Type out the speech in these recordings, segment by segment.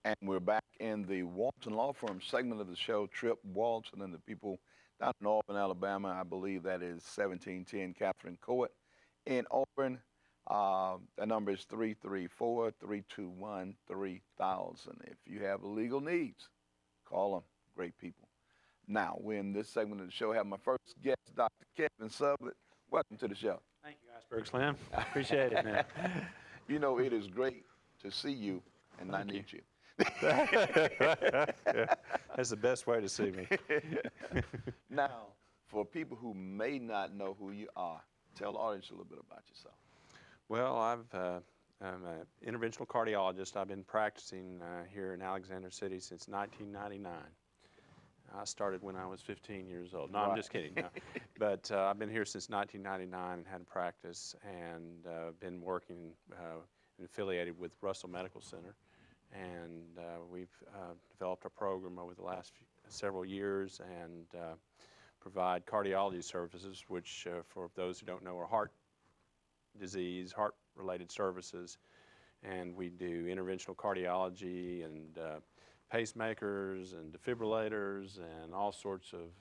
And we're back in the Walton Law Firm segment of the show. Trip Walton and the people down in Auburn, Alabama. I believe that is 1710 Catherine Court in Auburn. The number is 334-321-3000. If you have legal needs, call them. Great people. Now, we're in this segment of the show. I have my first guest, Dr. Kevin Sublett. Welcome to the show. Thank you, Iceberg Slim. Appreciate it, man. You know, it is great to see you and not need you. Yeah, that's the best way to see me. Now, for people who may not know who you are, tell the audience a little bit about yourself. Well, I'm an interventional cardiologist. I've been practicing here in Alexander City since 1999. I started when I was 15 years old. No, Right. I'm just kidding. No. But I've been here since 1999 and had a practice and been working and affiliated with Russell Medical Center. And we've developed a program over the last several years and provide cardiology services, which for those who don't know are heart disease, heart-related services. And we do interventional cardiology and pacemakers and defibrillators and all sorts of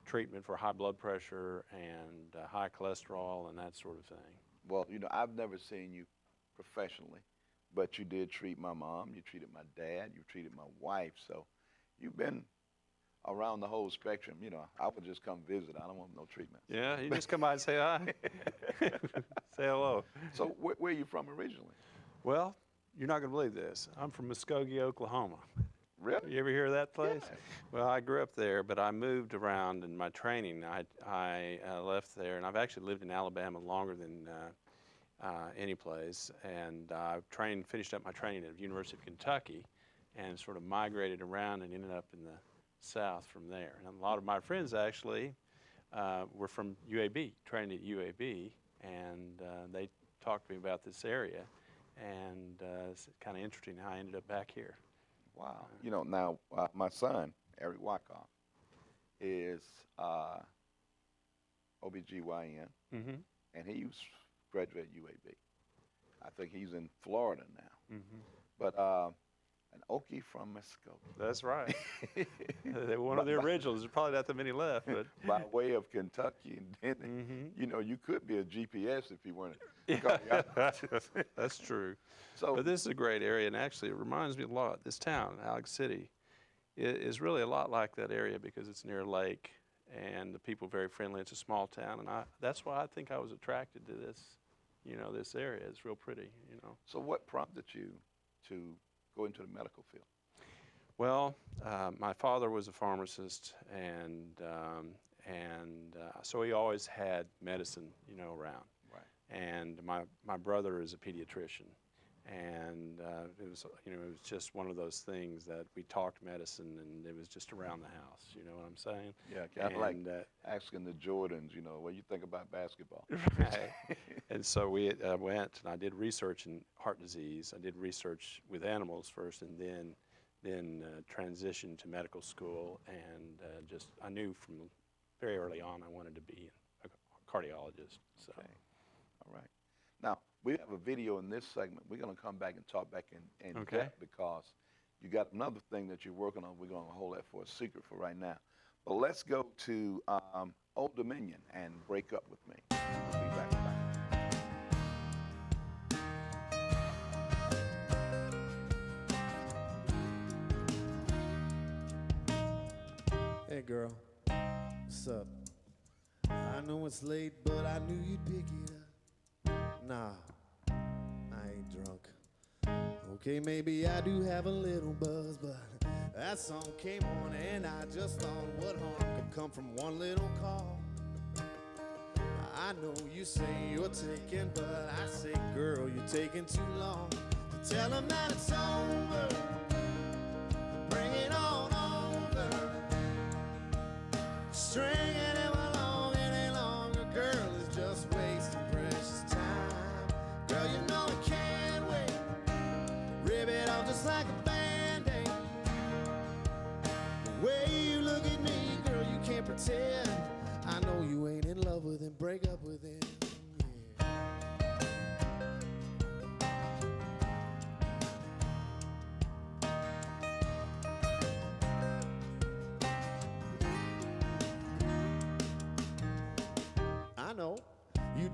treatment for high blood pressure and high cholesterol and that sort of thing. Well, you know, I've never seen you professionally, but you did treat my mom, you treated my dad, you treated my wife, so you've been around the whole spectrum. You know, I would just come visit. I don't want no treatment. Yeah, you just come by and say hi. Say hello. So where are you from originally? Well, you're not going to believe this. I'm from Muskogee, Oklahoma. Really? You ever hear of that place? Yeah. Well, I grew up there, but I moved around in my training. I left there, and I've actually lived in Alabama longer than any place. And I finished up my training at the University of Kentucky and sort of migrated around and ended up in the South from there. And a lot of my friends actually were from UAB, trained at UAB, and they talked to me about this area. And it's kind of interesting how I ended up back here. Wow. You know, now my son, Eric Wyckoff, is OBGYN, and he was graduated at UAB. I think he's in Florida now. But an Okie from Muskogee. That's right. They're one of the originals. There's probably not that many left. But by way of Kentucky, and then, you know, you could be a GPS if you weren't a cardiologist. That's true. So, But this is a great area, and actually it reminds me a lot. This town, Alex City, is really a lot like that area because it's near a lake, and the people are very friendly. It's a small town, and that's why I think I was attracted to this, you know, this area. It's real pretty, you know. so what prompted you to go into the medical field? Well, my father was a pharmacist, and so he always had medicine, you know, around. Right. And my brother is a pediatrician, and it was just one of those things that we talked medicine, and it was just around the house. You know what I'm saying? Yeah, kind of like asking the Jordans, you know, what you think about basketball. Right. And so we went, and I did research in heart disease. I did research with animals first, and then transitioned to medical school, and I knew from very early on I wanted to be a cardiologist. So. Okay. All right. Now, we have a video in this segment. We're going to come back and talk back in depth because you got another thing that you're working on. We're going to hold that for a secret for right now. But let's go to Old Dominion and Break Up With Me. We'll be back. Hey girl, what's up? I know it's late, but I knew you'd pick it up. Nah, I ain't drunk. Okay, maybe I do have a little buzz, but that song came on and I just thought what harm could come from one little call. I know you say you're taking, but I say, girl, you're taking too long. To tell them that it's over, bring it on over. Stringing him along any longer, girl, is just wasting precious time. Girl, you know it can't wait. Rip it off just like a band-aid. The way you look at me, girl, you can't pretend. I know you ain't in love with him, break up with him. Yeah.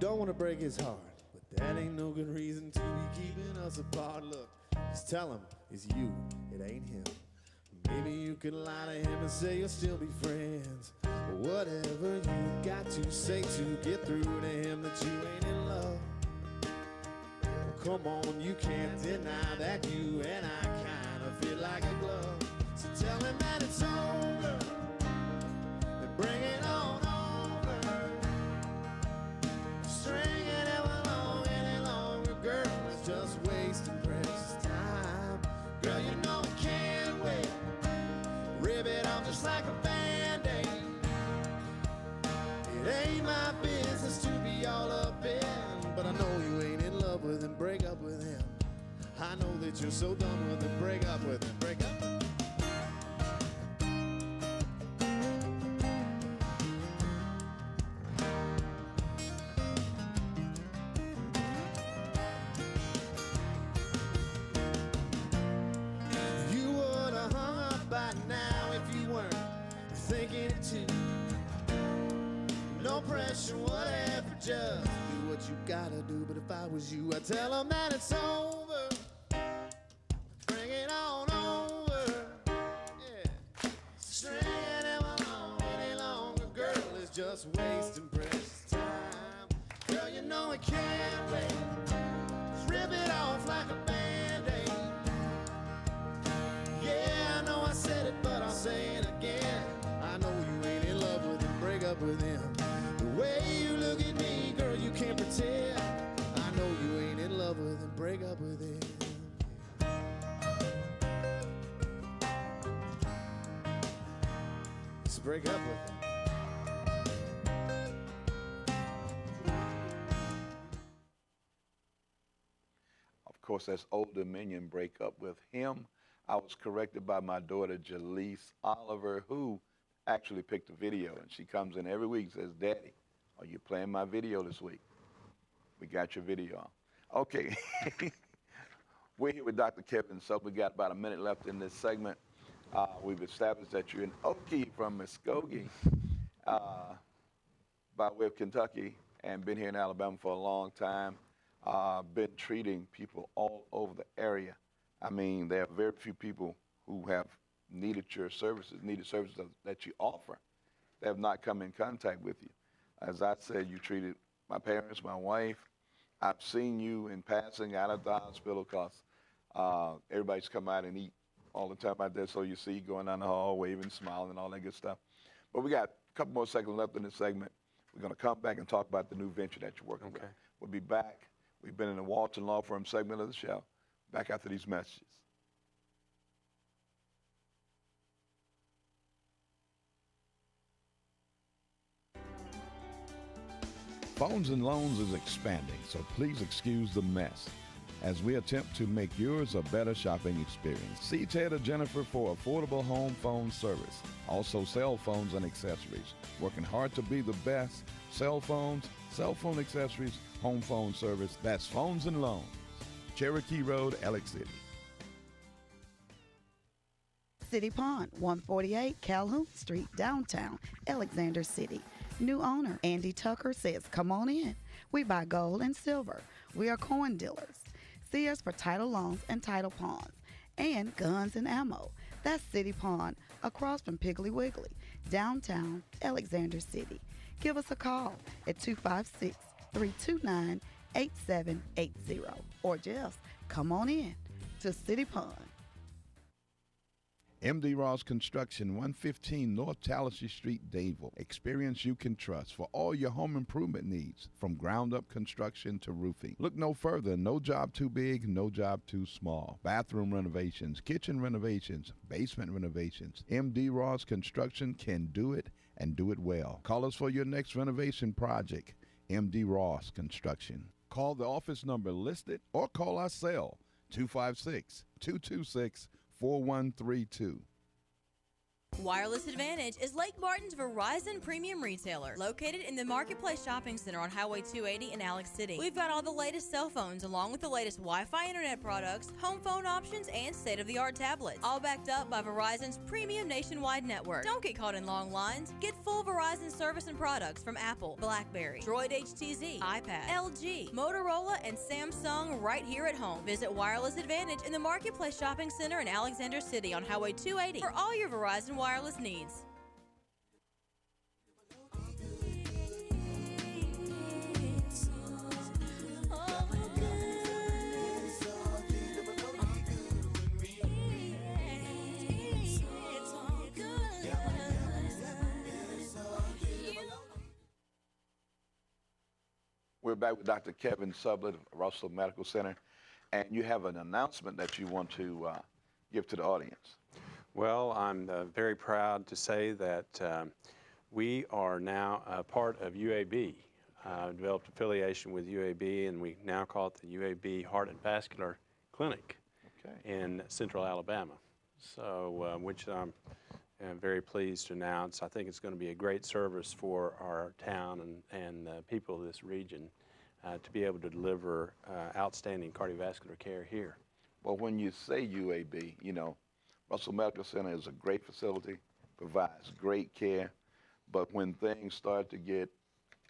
don't want to break his heart, but that ain't no good reason to be keeping us apart. Look, just tell him it's you, it ain't him. Maybe you could lie to him and say you'll still be friends. Whatever you got to say to get through to him that you ain't in love. Come on, you can't deny that you and I kind of feel like a glove. So tell him that it's over, and bring it on over. Stringing him along any longer, girl, it's just wasting precious time. Girl, you know it can't wait. Rip it off just like a Band-Aid. It ain't my business to be all up in, but I know you ain't in love with him. Break up with him. I know that you're so done with him. Break up with him. Break up with him. You would have hung up by now if you weren't thinking it too. No pressure, whatever, just do what you gotta do. But if I was you, I'd tell him that it's over. Bring it on over. Yeah. Stringing him along any longer, girl, is just wasting precious time. Girl, you know it can't wait. Just rip it off like a Band-Aid. Yeah, I know I said it, but I'll say it again. I know you ain't in love with him. Break up with him. The way you look at me, girl, you can't pretend. I know you ain't in love with him. Break up with him. Just break up with him. Of course, that's Old Dominion, Break Up With Him. I was corrected by my daughter, Jaleese Oliver, who actually picked the video, and she comes in every week and says, Daddy, are you playing my video this week? We got your video on. Okay. We're here with Dr. Kevin Sublett. We got about a minute left in this segment. We've established that you're an Okie from Muskogee by way of Kentucky and been here in Alabama for a long time. Been treating people all over the area. I mean, there are very few people who have needed services that you offer. They have not come in contact with you. As I said, you treated my parents, my wife. I've seen you in passing out of the hospital because everybody's come out and eat all the time out there, so you see going down the hall, waving, smiling, and all that good stuff. But we got a couple more seconds left in this segment. We're going to come back and talk about the new venture that you're working with. We'll be back. We've been in the Walton Law Firm segment of the show. Back after these messages. Phones and Loans is expanding, so please excuse the mess as we attempt to make yours a better shopping experience. See Ted or Jennifer for affordable home phone service. Also cell phones and accessories. Working hard to be the best. Cell phones, cell phone accessories, home phone service. That's Phones and Loans. Cherokee Road, Alex City. City Pond, 148 Calhoun Street, downtown, Alexander City. New owner, Andy Tucker, says, come on in. We buy gold and silver. We are coin dealers. See us for title loans and title ponds. And guns and ammo. That's City Pond, across from Piggly Wiggly, downtown, Alexander City. Give us a call at 256-329-8780. Or just come on in to City Pond. MD Ross Construction, 115 North Tallahassee Street, Dadeville. Experience you can trust for all your home improvement needs, from ground-up construction to roofing. Look no further. No job too big, no job too small. Bathroom renovations, kitchen renovations, basement renovations. MD Ross Construction can do it and do it well. Call us for your next renovation project. MD Ross Construction. Call the office number listed or call our cell, 256-226-4132. Wireless Advantage is Lake Martin's Verizon premium retailer, located in the Marketplace Shopping Center on Highway 280 in Alex City. We've got all the latest cell phones, along with the latest Wi-Fi internet products, home phone options, and state-of-the-art tablets, all backed up by Verizon's premium nationwide network. Don't get caught in long lines. Get full Verizon service and products from Apple, BlackBerry, Droid HTZ, iPad, LG, Motorola, and Samsung right here at home. Visit Wireless Advantage in the Marketplace Shopping Center in Alexander City on Highway 280 for all your Verizon wireless needs. We're back with Dr. Kevin Sublettt of Russell Medical Center, and you have an announcement that you want to give to the audience. Well, I'm very proud to say that we are now a part of UAB. Developed affiliation with UAB, and we now call it the UAB Heart and Vascular Clinic in Central Alabama. So, which I'm very pleased to announce. I think it's going to be a great service for our town and people of this region to be able to deliver outstanding cardiovascular care here. Well, when you say UAB, you know, Russell Medical Center is a great facility, provides great care, but when things start to get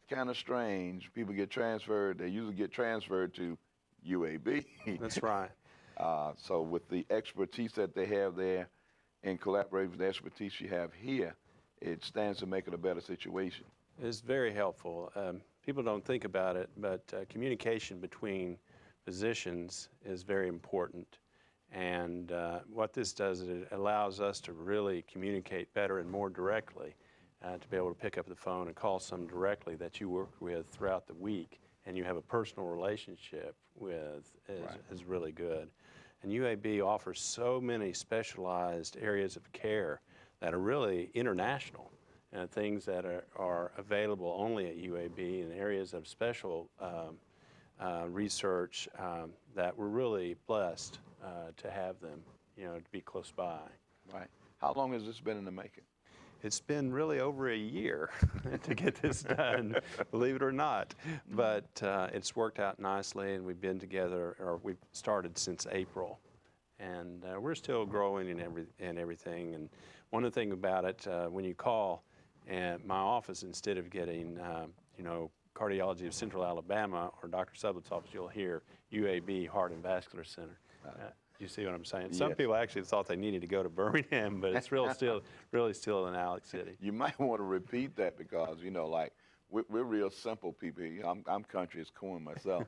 kind of strange, people get transferred, they usually get transferred to UAB. That's right. So with the expertise that they have there, and collaborating with the expertise you have here, it stands to make it a better situation. It's very helpful. People don't think about it, but communication between physicians is very important. And what this does is it allows us to really communicate better and more directly, to be able to pick up the phone and call someone directly that you work with throughout the week and you have a personal relationship with is really good. And UAB offers so many specialized areas of care that are really international, and things that are available only at UAB, and areas of special research that we're really blessed to have them, you know, to be close by. Right. How long has this been in the making? It's been really over a year to get this done, believe it or not. But it's worked out nicely, and we've been together, or we've started since April. And we're still growing and everything. And one of the things about it, when you call my office, instead of getting, you know, Cardiology of Central Alabama or Dr. Sublett's office, you'll hear UAB Heart and Vascular Center. You see what I'm saying? Yes. Some people actually thought they needed to go to Birmingham, but it's really still in Alex City. You might want to repeat that because, you know, like, we're real simple people. You know, I'm country as corn myself.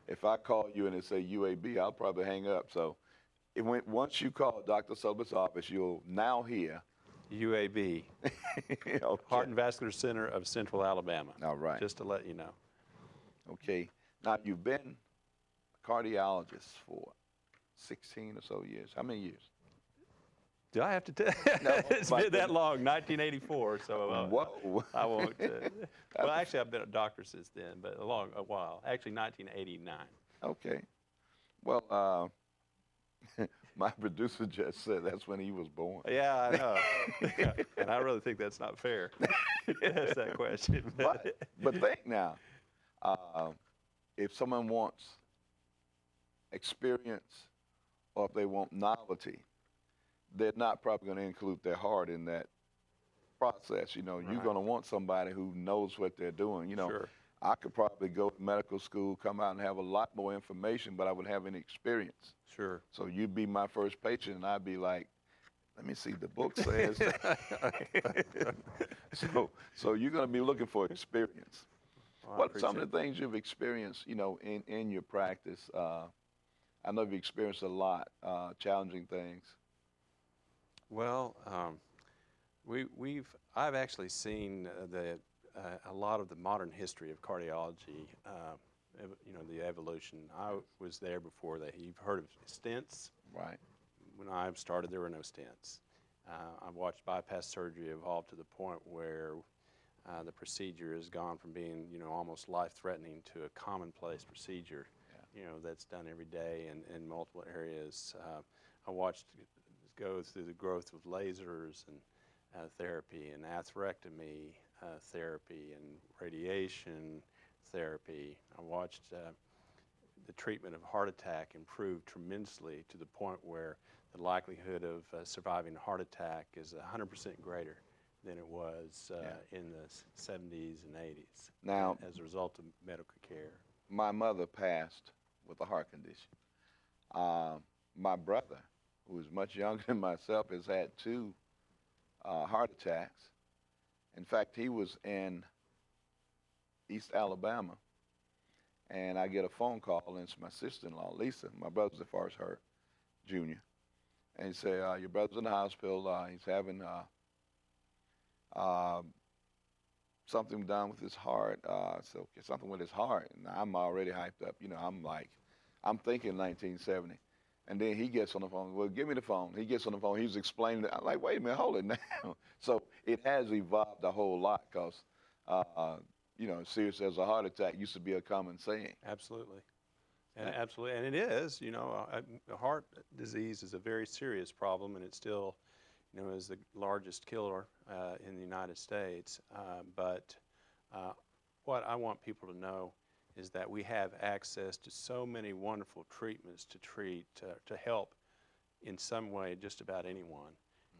If I call you and it say UAB, I'll probably hang up. So once you call Dr. Sublett's office, you'll now hear UAB, okay. Heart and Vascular Center of Central Alabama. All right. Just to let you know. Okay. Now, you've been a cardiologist for 16 or so years. How many years? Do I have to tell? No, it's been that long, 1984, so Whoa. I won't. Well, actually, I've been a doctor since then, but a while. Actually, 1989. Okay. Well, my producer just said that's when he was born. Yeah, I know. And I really think that's not fair. That's that question. But think now, if someone wants experience or if they want novelty, they're not probably going to include their heart in that process. You know, you're going to want somebody who knows what they're doing. You know, Sure. I could probably go to medical school, come out and have a lot more information, but I wouldn't have any experience. Sure. So you'd be my first patient, and I'd be like, let me see, the book says. So you're going to be looking for experience. Well, What are some of the things you've experienced, you know, in your practice? I know you've experienced a lot, challenging things. Well, I've actually seen a lot of the modern history of cardiology, you know, the evolution. I was there before that. You've heard of stents? Right. When I started, there were no stents. I watched bypass surgery evolve to the point where the procedure has gone from being, you know, almost life-threatening to a commonplace procedure, you know, that's done every day in multiple areas. I watched it go through the growth of lasers therapy and atherectomy therapy and radiation therapy. I watched the treatment of heart attack improve tremendously to the point where the likelihood of surviving a heart attack is 100% greater than it was in the 70s and 80s Now, as a result of medical care. my mother passed with a heart condition. My brother, who is much younger than myself, has had 2 heart attacks. In fact, he was in East Alabama, and I get a phone call, and it's my sister-in-law, Lisa. My brother's as far as her, Junior. And he said, your brother's in the hospital. He's having something done with his heart. So okay, something with his heart. And I'm already hyped up. You know, I'm thinking 1970. And then he gets on the phone. Well, give me the phone. He gets on the phone. He was explaining it. I'm like, wait a minute, hold it now. So it has evolved a whole lot because, you know, serious as a heart attack used to be a common saying. Absolutely. And absolutely, and it is, you know, heart disease is a very serious problem, and it still, you know, is the largest killer in the United States. But what I want people to know is that we have access to so many wonderful treatments to treat, to help in some way just about anyone.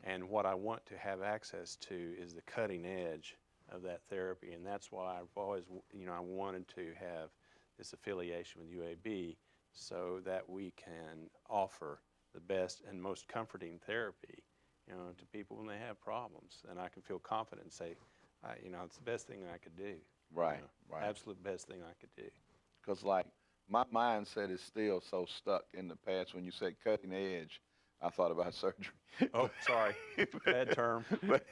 And what I want to have access to is the cutting edge of that therapy, and that's why I've always, you know, I wanted to have this affiliation with UAB so that we can offer the best and most comforting therapy, you know, to people when they have problems. And I can feel confident and say, you know, it's the best thing I could do. Right, You know, right. Absolute best thing I could do. Because, like, my mindset is still so stuck in the past. When you said cutting edge, I thought about surgery. Oh, sorry, bad term. But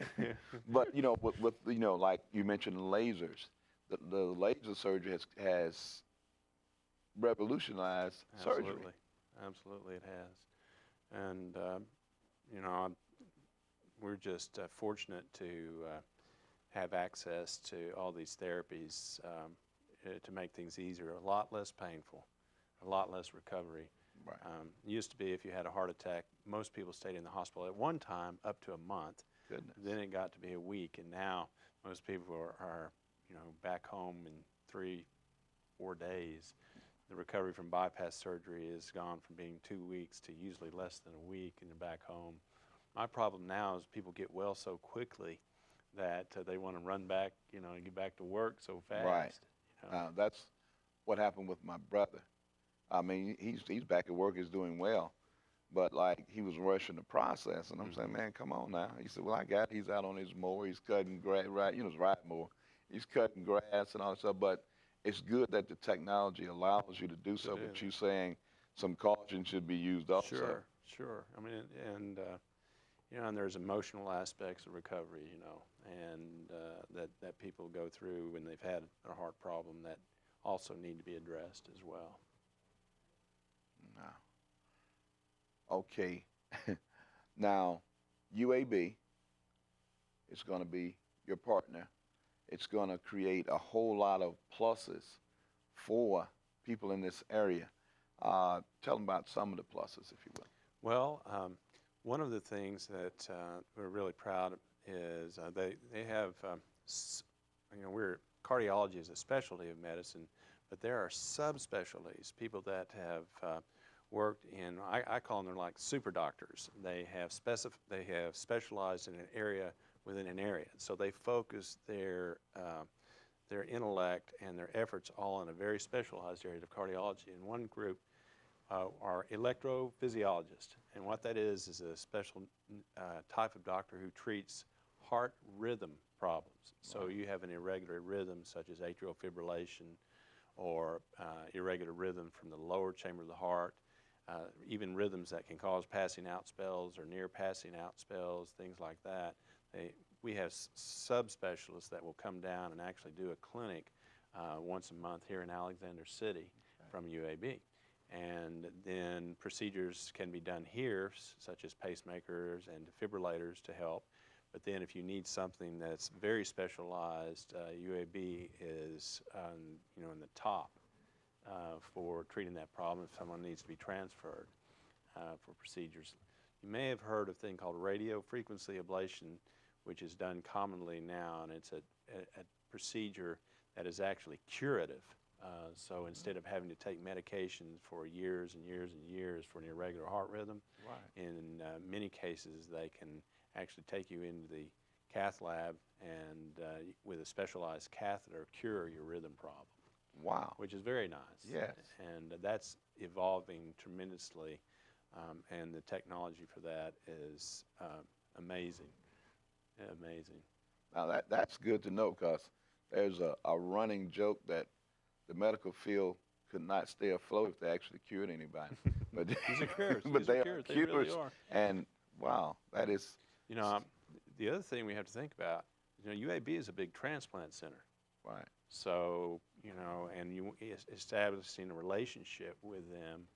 you know, with you know, like you mentioned lasers, the laser surgery has revolutionized surgery. Absolutely it has. And, you know, we're just fortunate to have access to all these therapies to make things easier, a lot less painful, a lot less recovery. Right. It used to be if you had a heart attack, most people stayed in the hospital at one time up to a month. Goodness. Then it got to be a week, and now most people are you know, back home in 3-4 days. The recovery from bypass surgery has gone from being 2 weeks to usually less than a week, and they're back home. My problem now is people get well so quickly that they want to run back, you know, and get back to work so fast. Right. You know? That's what happened with my brother. I mean, he's back at work, he's doing well, but like he was rushing the process, and I'm saying, man, come on now. He said, well, I got it. He's out on his mower, he's cutting grass, right? You know, it's riding mower. He's cutting grass and all that stuff, but it's good that the technology allows you to do so, but you're saying some caution should be used also. Sure. I mean, and you know, and there's emotional aspects of recovery, you know, and that people go through when they've had a heart problem that also need to be addressed as well. Okay. Now, UAB is going to be your partner. It's going to create a whole lot of pluses for people in this area. Tell them about some of the pluses, if you will. Well, one of the things that we're really proud of is they have, you know, cardiology is a specialty of medicine, but there are subspecialties, people that have worked in, I call them, they're like super doctors. They have specialized in an area within an area. So they focus their intellect and their efforts all in a very specialized area of cardiology. And one group are electrophysiologists. And what that is a special type of doctor who treats heart rhythm problems. So you have an irregular rhythm such as atrial fibrillation or irregular rhythm from the lower chamber of the heart, even rhythms that can cause passing out spells or near passing out spells, things like that. We have subspecialists that will come down and actually do a clinic once a month here in Alexander City from UAB. And then procedures can be done here, such as pacemakers and defibrillators to help. But then if you need something that's very specialized, UAB is you know, in the top for treating that problem if someone needs to be transferred for procedures. You may have heard of a thing called radio frequency ablation, which is done commonly now, and it's a procedure that is actually curative. So instead of having to take medication for years and years and years for an irregular heart rhythm, in many cases they can actually take you into the cath lab and with a specialized catheter cure your rhythm problem. Wow. Which is very nice. Yes. And that's evolving tremendously, and the technology for that is amazing. Amazing. Now that's good to know, because there's a running joke that the medical field could not stay afloat if they actually cured anybody. But These are cures. but These they are are cures. They cures. really are. And wow, that is. You know, the other thing we have to think about, you know, UAB is a big transplant center. Right. So, you know, and you establishing a relationship with them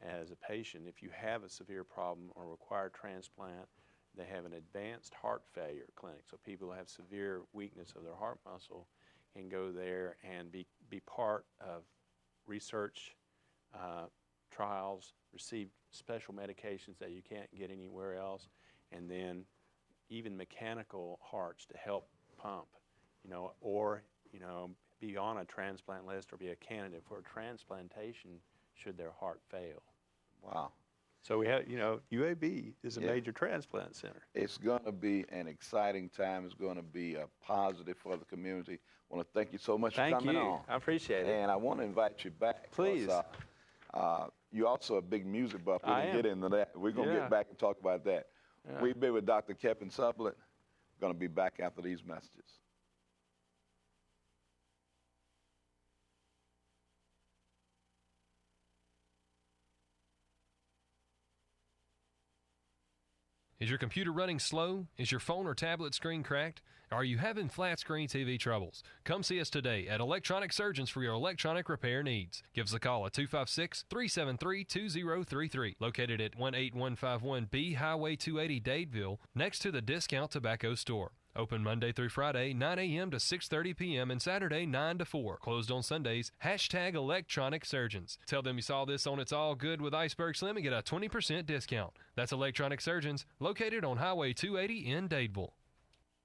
as a patient. If you have a severe problem or require transplant, they have an advanced heart failure clinic. So people who have severe weakness of their heart muscle can go there and be part of research trials, receive special medications that you can't get anywhere else, and then even mechanical hearts to help pump, you know, or, you know, be on a transplant list or be a candidate for a transplantation should their heart fail. Wow. So we have, you know, UAB is a major transplant center. It's going to be an exciting time. It's going to be a positive for the community. I want to thank you so much for coming on. Thank you. I appreciate it. And I want to invite you back. Please. You're also a big music buff. We I didn't am. get into that. We're going to get back and talk about that. Yeah. We've been with Dr. Kevin Sublettt. We're going to be back after these messages. Is your computer running slow? Is your phone or tablet screen cracked? Are you having flat screen TV troubles? Come see us today at Electronic Surgeons for your electronic repair needs. Give us a call at 256-373-2033, located at 18151B Highway 280 Dadeville, next to the Discount Tobacco Store. Open Monday through Friday, 9 a.m. to 6:30 p.m. and Saturday, 9 to 4. Closed on Sundays. Hashtag Electronic Surgeons. Tell them you saw this on It's All Good with Iceberg Slim and get a 20% discount. That's Electronic Surgeons, located on Highway 280 in Dadeville.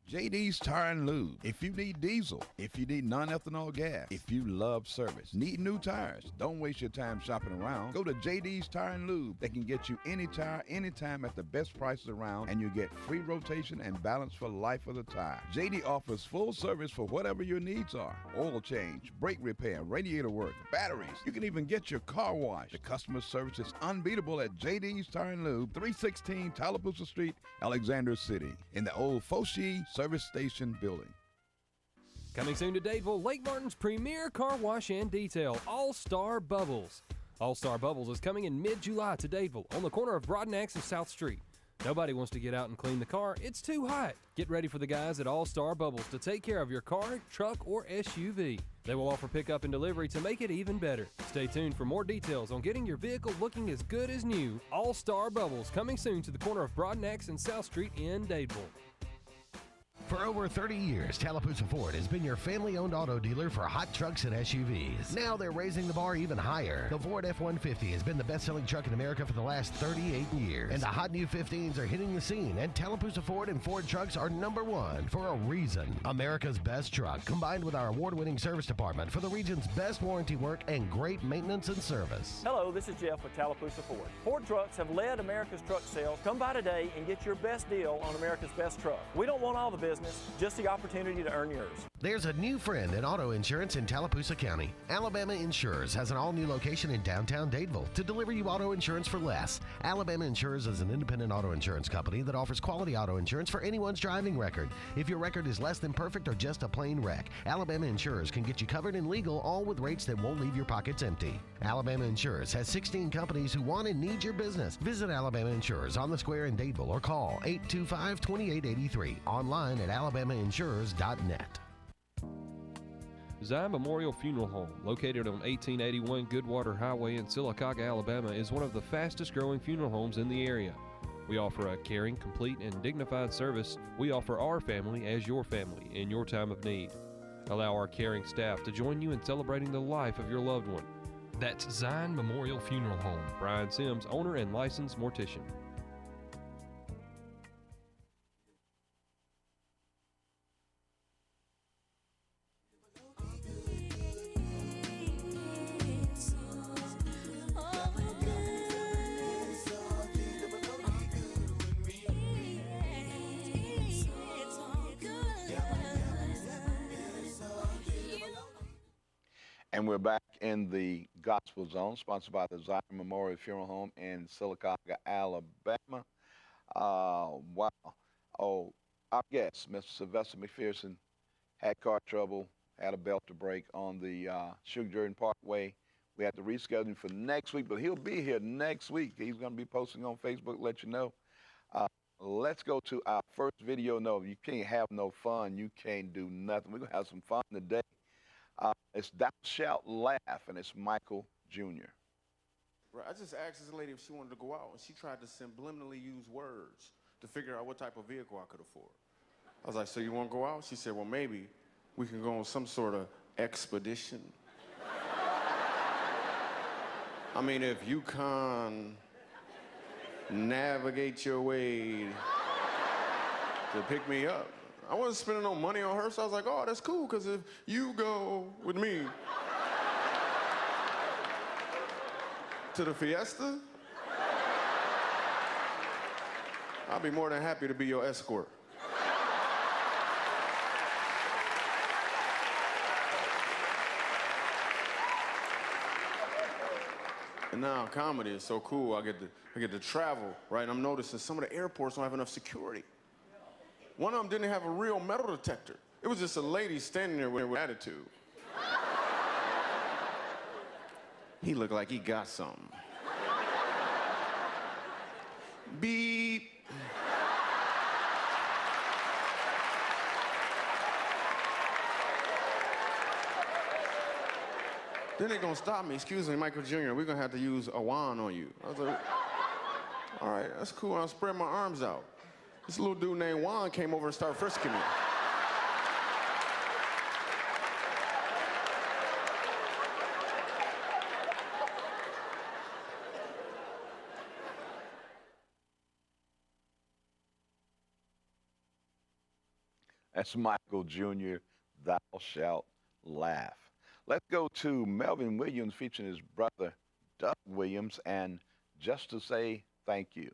JD's Tire and Lube. If you need diesel, if you need non-ethanol gas, if you love service, need new tires, don't waste your time shopping around. Go to JD's Tire and Lube. They can get you any tire, anytime at the best prices around, and you get free rotation and balance for life of the tire. JD offers full service for whatever your needs are. Oil change, brake repair, radiator work, batteries. You can even get your car washed. The customer service is unbeatable at JD's Tire and Lube, 316 Tallapoosa Street, Alexander City, in the old Foshee Service Station building. Coming soon to Dadeville, Lake Martin's premier car wash and detail, All-Star Bubbles. All-Star Bubbles is coming in mid-July to Dadeville on the corner of Broadnax and South Street. Nobody wants to get out and clean the car. It's too hot. Get ready for the guys at All-Star Bubbles to take care of your car, truck, or SUV. They will offer pickup and delivery to make it even better. Stay tuned for more details on getting your vehicle looking as good as new. All-Star Bubbles coming soon to the corner of Broadnax and South Street in Dadeville. For over 30 years, Tallapoosa Ford has been your family-owned auto dealer for hot trucks and SUVs. Now they're raising the bar even higher. The Ford F-150 has been the best-selling truck in America for the last 38 years. And the hot new 15s are hitting the scene, and Tallapoosa Ford and Ford trucks are #1 for a reason. America's best truck, combined with our award-winning service department for the region's best warranty work and great maintenance and service. Hello, this is Jeff with Tallapoosa Ford. Ford trucks have led America's truck sales. Come by today and get your best deal on America's best truck. We don't want all the business, just the opportunity to earn yours. There's a new friend in auto insurance in Tallapoosa County. Alabama Insurers has an all-new location in downtown Dadeville to deliver you auto insurance for less. Alabama Insurers is an independent auto insurance company that offers quality auto insurance for anyone's driving record. If your record is less than perfect or just a plain wreck, Alabama Insurers can get you covered and legal, all with rates that won't leave your pockets empty. Alabama Insurers has 16 companies who want and need your business. Visit Alabama Insurers on the square in Dadeville or call 825-2883. Online at alabamainsurers.net. Zion Memorial Funeral Home, located on 1881 Goodwater Highway in Sylacauga, Alabama, is one of the fastest growing funeral homes in the area. We offer a caring, complete, and dignified service. We offer our family as your family in your time of need. Allow our caring staff to join you in celebrating the life of your loved one. That's Zion Memorial Funeral Home. Brian Sims, owner and licensed mortician. And we're back in the Gospel Zone, sponsored by the Zion Memorial Funeral Home in Sylacauga, Alabama. Wow. Oh, our guest, Mr. Sylvester McPherson, had car trouble, had a belt to break on the Sugar Jordan Parkway. We had to reschedule him for next week, but he'll be here next week. He's going to be posting on Facebook, let you know. Let's go to our first video. No, you can't have no fun. You can't do nothing. We're going to have some fun today. It's Thou Shalt Laugh, and it's Michael Jr. Right, I just asked this lady if she wanted to go out, and she tried to subliminally use words to figure out what type of vehicle I could afford. I was like, so you want to go out? She said, well, maybe we can go on some sort of expedition. I mean, if you can navigate your way to pick me up. I wasn't spending no money on her, so I was like, oh, that's cool, because if you go with me to the fiesta, I'll be more than happy to be your escort. And now comedy is so cool. I get to travel, right? And I'm noticing some of the airports don't have enough security. One of them didn't have a real metal detector. It was just a lady standing there with attitude. He looked like he got something. Beep. Then they're gonna stop me. Excuse me, Michael Jr., we're gonna have to use a wand on you. I was like, all right, that's cool. I'll spread my arms out. This little dude named Juan came over and started frisking me. That's Michael Jr., Thou Shalt Laugh. Let's go to Melvin Williams featuring his brother, Doug Williams, and Just to Say Thank You.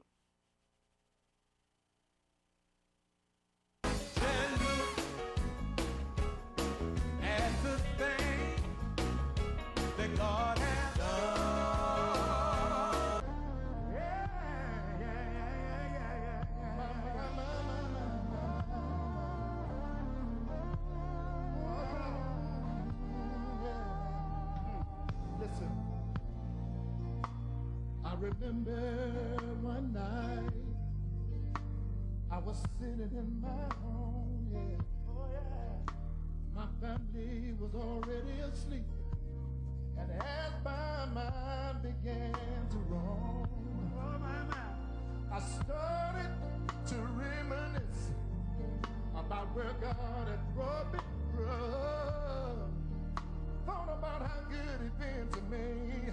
I remember one night I was sitting in my home, yeah. Oh, yeah. My family was already asleep, and as my mind began to roam, I started to reminisce about where God had brought me from. Thought about how good he'd been to me,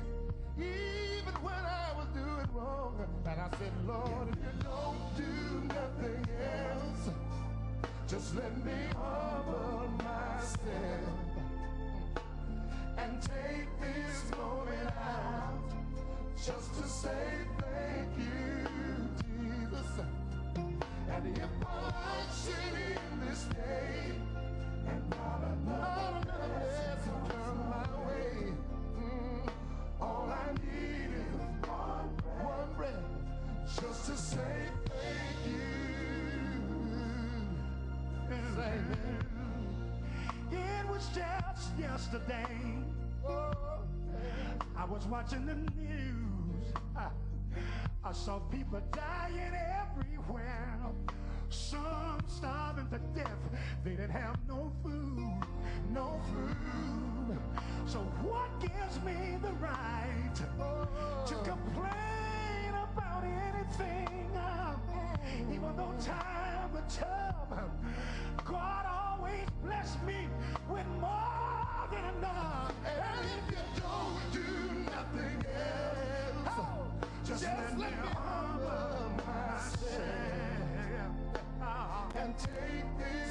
even when I was doing wrong. And I said, Lord, if you don't do nothing else, just let me humble myself and take this moment out just to say thank you, Jesus. And if I should in this day and not another blessing come my way, all I need is one breath, just to say thank you. It was just yesterday. I was watching the news. I saw people dying everywhere. Some starving to death. They didn't have no food, no food. So what gives me the right to complain about anything? Even though time would tell, God always bless me with more than enough. And if you don't do nothing else, just let me humble myself and take this